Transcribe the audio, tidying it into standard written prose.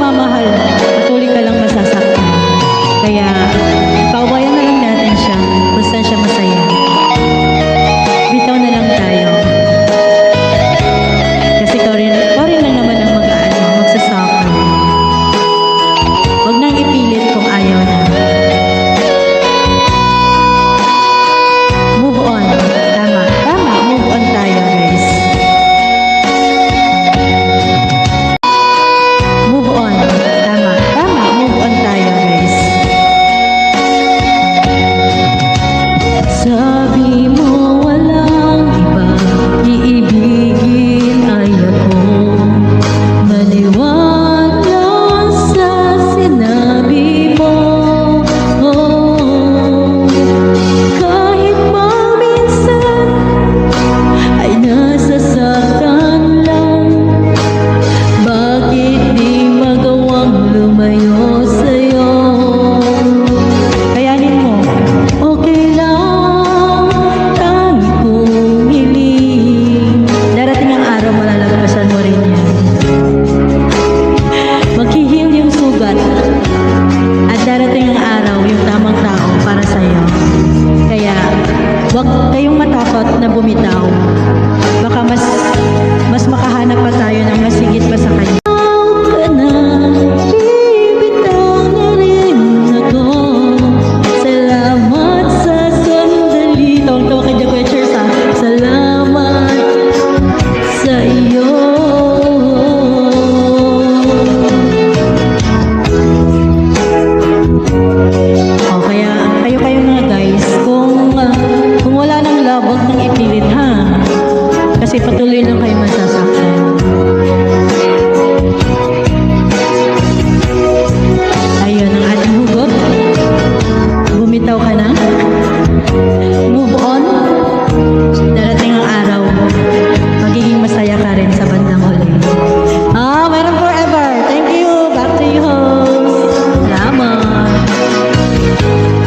nagmamahal, patuloy ka lang masasaktan. Kaya, paubayan na lang natin siya kung saan siya masaya. Bitaw na lang tayo. Kasi ikaw rin lang naman ang magsasuffer. Huwag nang ipilit kung ayaw na. Move on. Tama. Tama. Move on tayo, guys. Move on. Tama. Tama. Move on tayo, guys. Sabi mo walang iba, iibigin ay ako. Maniwala sa sinabi mo. Kahit paminsan ay nasasaktan lang, bakit di magawang lumayo sa'yo? Kayanin mo. Okay lang, tangi kong hiling. Darating ang araw, malalagpasan mo rin yan. Maghihil yung sugat. At darating ang araw, yung tamang tao para sa'yo. Kaya, huwag kayong matakot na bumitaw. Baka mas makahanap pa tayo ng mas higit pa sa kanya. Ka na, bibitaw na rin ako. Salamat sa sandali. Tawag-tawa kay Jack Wetchers, ha? Salamat sa iyo. O, kaya kayo mga guys, kung wala nang love, huwag nang ipilit, ha? Kasi patuloy lang kayo